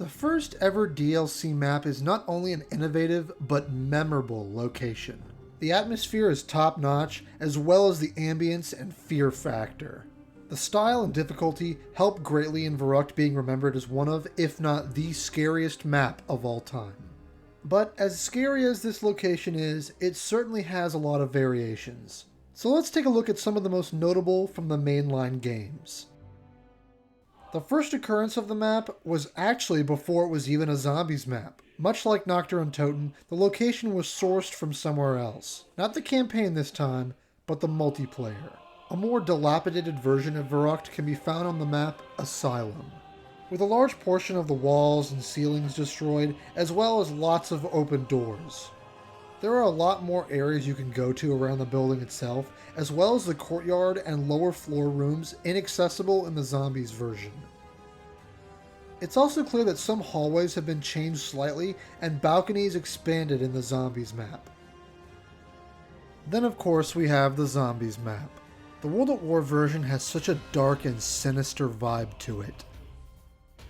The first ever DLC map is not only an innovative, but memorable location. The atmosphere is top-notch, as well as the ambience and fear factor. The style and difficulty help greatly in Verruckt being remembered as one of, if not the scariest map of all time. But as scary as this location is, it certainly has a lot of variations. So let's take a look at some of the most notable from the mainline games. The first occurrence of the map was actually before it was even a zombies map. Much like Nocturne Toten, the location was sourced from somewhere else. Not the campaign this time, but the multiplayer. A more dilapidated version of Verruckt can be found on the map Asylum, with a large portion of the walls and ceilings destroyed, as well as lots of open doors. There are a lot more areas you can go to around the building itself, as well as the courtyard and lower floor rooms inaccessible in the zombies version. It's also clear that some hallways have been changed slightly and balconies expanded in the zombies map. Then of course we have the zombies map. The World at War version has such a dark and sinister vibe to it,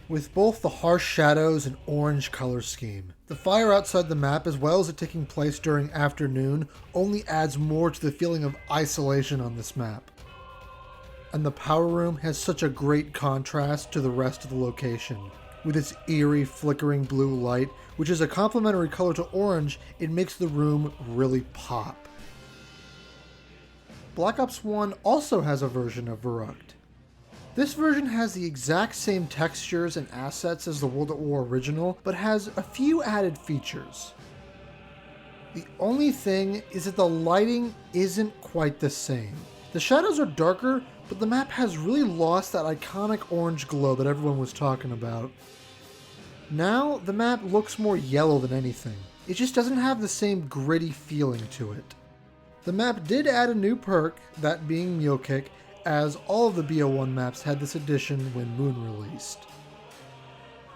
with both the harsh shadows and orange color scheme. The fire outside the map, as well as it taking place during afternoon, only adds more to the feeling of isolation on this map. And the power room has such a great contrast to the rest of the location. With its eerie, flickering blue light, which is a complementary color to orange, it makes the room really pop. Black Ops 1 also has a version of Verruckt. This version has the exact same textures and assets as the World at War original, but has a few added features. The only thing is that the lighting isn't quite the same. The shadows are darker, but the map has really lost that iconic orange glow that everyone was talking about. Now, the map looks more yellow than anything. It just doesn't have the same gritty feeling to it. The map did add a new perk, that being Mule Kick, as all of the BO1 maps had this addition when Moon released.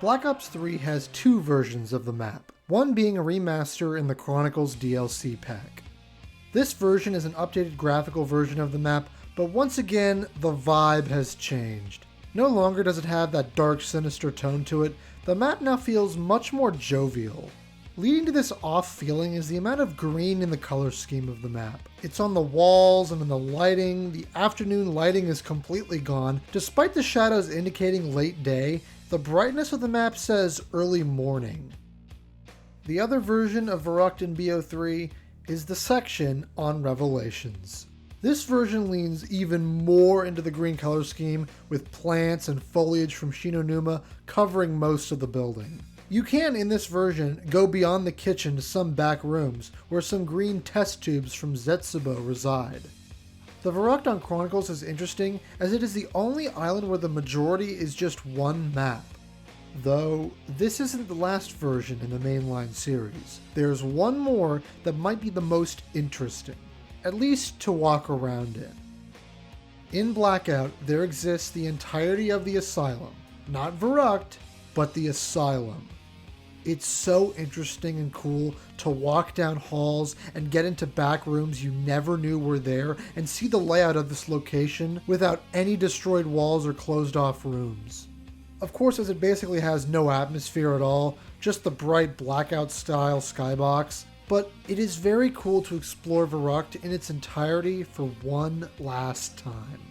Black Ops 3 has two versions of the map, one being a remaster in the Chronicles DLC pack. This version is an updated graphical version of the map, but once again, the vibe has changed. No longer does it have that dark, sinister tone to it, the map now feels much more jovial. Leading to this off feeling is the amount of green in the color scheme of the map. It's on the walls and in the lighting. The afternoon lighting is completely gone. Despite the shadows indicating late day, the brightness of the map says early morning. The other version of Verruckt in BO3 is the section on Revelations. This version leans even more into the green color scheme, with plants and foliage from Shinonuma covering most of the building. You can, in this version, go beyond the kitchen to some back rooms, where some green test tubes from Zetsubo reside. The Verruckt on Chronicles is interesting, as it is the only island where the majority is just one map. Though, this isn't the last version in the mainline series. There's one more that might be the most interesting, at least to walk around in. In Blackout, there exists the entirety of the Asylum. Not Verruckt, but the Asylum. It's so interesting and cool to walk down halls and get into back rooms you never knew were there and see the layout of this location without any destroyed walls or closed off rooms. Of course, as it basically has no atmosphere at all, just the bright Blackout style skybox, but it is very cool to explore Verruckt in its entirety for one last time.